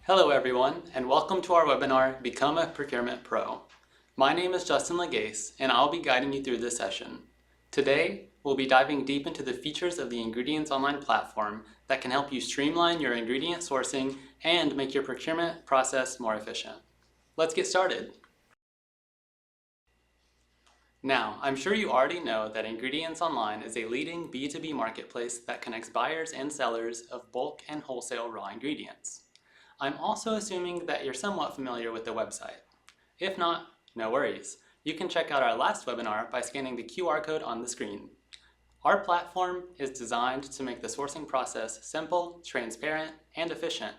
Hello everyone, and welcome to our webinar, Become a Procurement Pro. My name is Justin Legase, and I'll be guiding you through this session. Today, we'll be diving deep into the features of the Ingredients Online platform that can help you streamline your ingredient sourcing and make your procurement process more efficient. Let's get started. Now, I'm sure you already know that Ingredients Online is a leading B2B marketplace that connects buyers and sellers of bulk and wholesale raw ingredients. I'm also assuming that you're somewhat familiar with the website. If not, no worries. You can check out our last webinar by scanning the QR code on the screen. Our platform is designed to make the sourcing process simple, transparent, and efficient.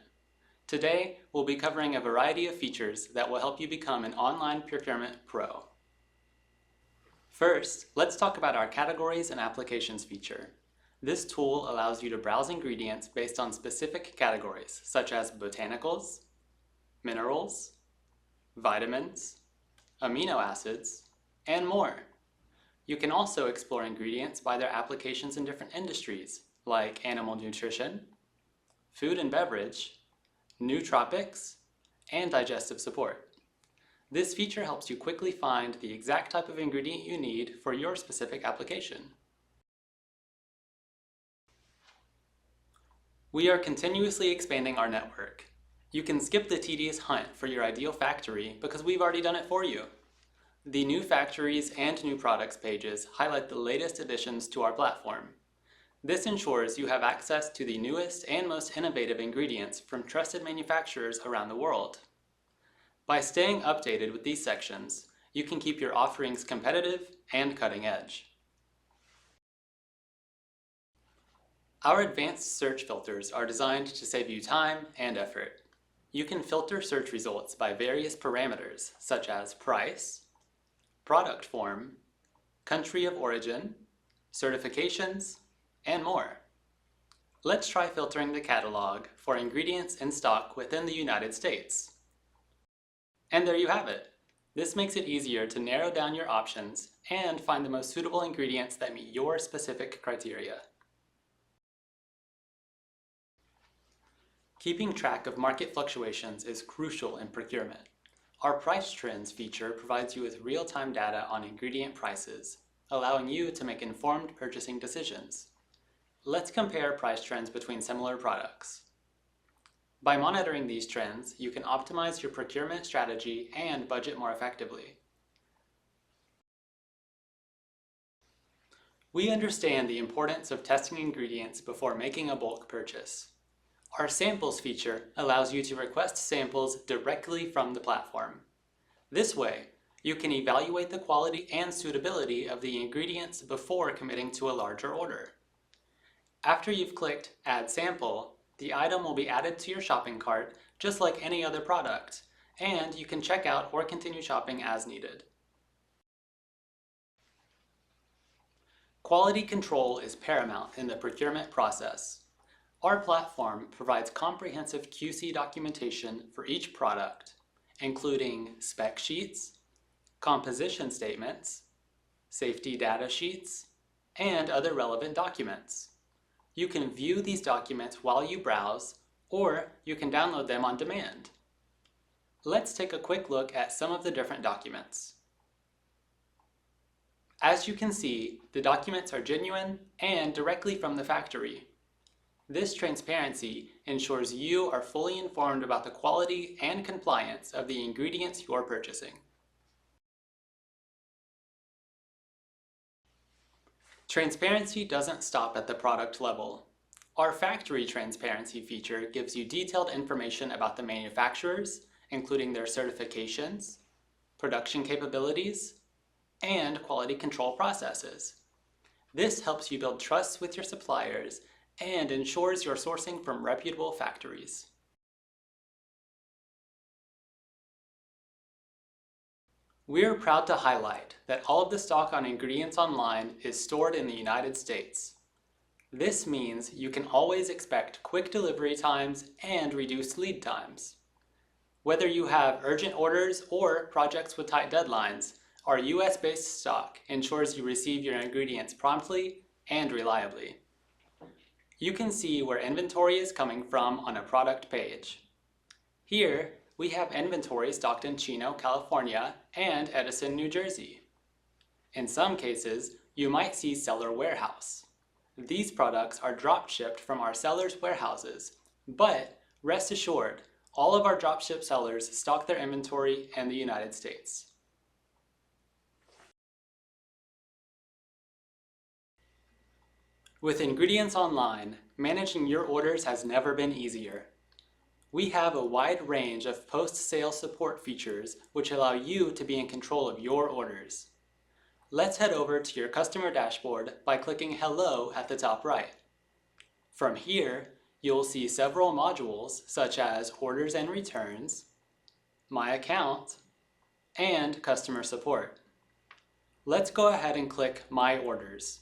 Today, we'll be covering a variety of features that will help you become an online procurement pro. First, let's talk about our Categories and Applications feature. This tool allows you to browse ingredients based on specific categories, such as botanicals, minerals, vitamins, amino acids, and more. You can also explore ingredients by their applications in different industries, like animal nutrition, food and beverage, nootropics, and digestive support. This feature helps you quickly find the exact type of ingredient you need for your specific application. We are continuously expanding our network. You can skip the tedious hunt for your ideal factory because we've already done it for you. The new factories and new products pages highlight the latest additions to our platform. This ensures you have access to the newest and most innovative ingredients from trusted manufacturers around the world. By staying updated with these sections, you can keep your offerings competitive and cutting edge. Our advanced search filters are designed to save you time and effort. You can filter search results by various parameters such as price, product form, country of origin, certifications, and more. Let's try filtering the catalog for ingredients in stock within the United States. And there you have it. This makes it easier to narrow down your options and find the most suitable ingredients that meet your specific criteria. Keeping track of market fluctuations is crucial in procurement. Our Price Trends feature provides you with real-time data on ingredient prices, allowing you to make informed purchasing decisions. Let's compare price trends between similar products. By monitoring these trends, you can optimize your procurement strategy and budget more effectively. We understand the importance of testing ingredients before making a bulk purchase. Our Samples feature allows you to request samples directly from the platform. This way, you can evaluate the quality and suitability of the ingredients before committing to a larger order. After you've clicked Add Sample, the item will be added to your shopping cart just like any other product, and you can check out or continue shopping as needed. Quality control is paramount in the procurement process. Our platform provides comprehensive QC documentation for each product, including spec sheets, composition statements, safety data sheets, and other relevant documents. You can view these documents while you browse, or you can download them on demand. Let's take a quick look at some of the different documents. As you can see, the documents are genuine and directly from the factory. This transparency ensures you are fully informed about the quality and compliance of the ingredients you're purchasing. Transparency doesn't stop at the product level. Our Factory Transparency feature gives you detailed information about the manufacturers, including their certifications, production capabilities, and quality control processes. This helps you build trust with your suppliers and ensures you're sourcing from reputable factories. We are proud to highlight that all of the stock on Ingredients Online is stored in the United States. This means you can always expect quick delivery times and reduced lead times. Whether you have urgent orders or projects with tight deadlines, our US-based stock ensures you receive your ingredients promptly and reliably. You can see where inventory is coming from on a product page. Here, we have inventory stocked in Chino, California, and Edison, New Jersey. In some cases, you might see seller warehouse. These products are drop shipped from our sellers' warehouses, but rest assured, all of our dropship sellers stock their inventory in the United States. With Ingredients Online, managing your orders has never been easier. We have a wide range of post-sale support features which allow you to be in control of your orders. Let's head over to your customer dashboard by clicking Hello at the top right. From here, you'll see several modules such as Orders and Returns, My Account, and Customer Support. Let's go ahead and click My Orders.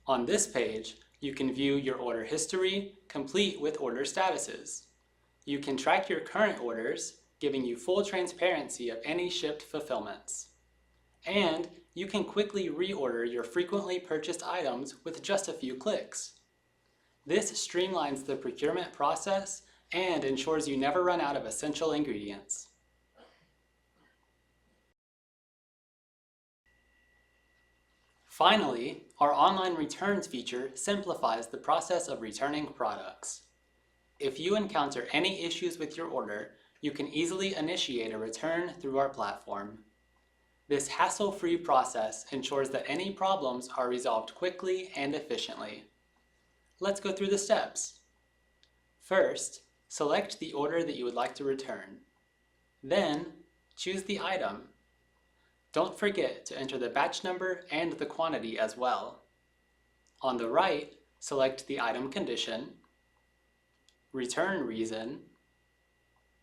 On this page, you can view your order history, complete with order statuses. You can track your current orders, giving you full transparency of any shipped fulfillments. And you can quickly reorder your frequently purchased items with just a few clicks. This streamlines the procurement process and ensures you never run out of essential ingredients. Finally, our online returns feature simplifies the process of returning products. If you encounter any issues with your order, you can easily initiate a return through our platform. This hassle-free process ensures that any problems are resolved quickly and efficiently. Let's go through the steps. First, select the order that you would like to return. Then, choose the item. Don't forget to enter the batch number and the quantity as well. On the right, select the item condition, return reason,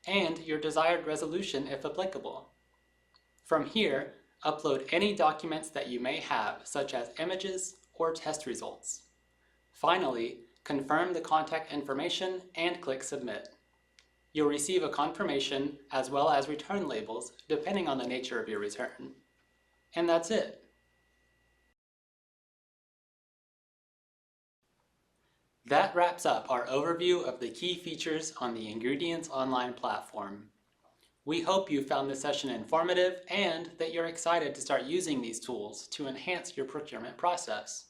and your desired resolution if applicable. From here, upload any documents that you may have, such as images or test results. Finally, confirm the contact information and click Submit. You'll receive a confirmation as well as return labels depending on the nature of your return. And that's it. That wraps up our overview of the key features on the Ingredients Online platform. We hope you found this session informative and that you're excited to start using these tools to enhance your procurement process.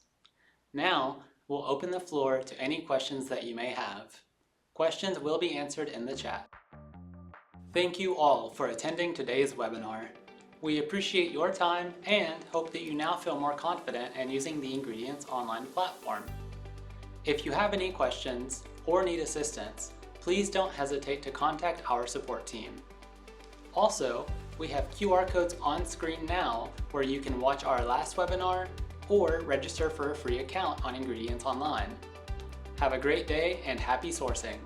Now, we'll open the floor to any questions that you may have. Questions will be answered in the chat. Thank you all for attending today's webinar. We appreciate your time and hope that you now feel more confident in using the Ingredients Online platform. If you have any questions or need assistance, please don't hesitate to contact our support team. Also, we have QR codes on screen now where you can watch our last webinar or register for a free account on Ingredients Online. Have a great day and happy sourcing!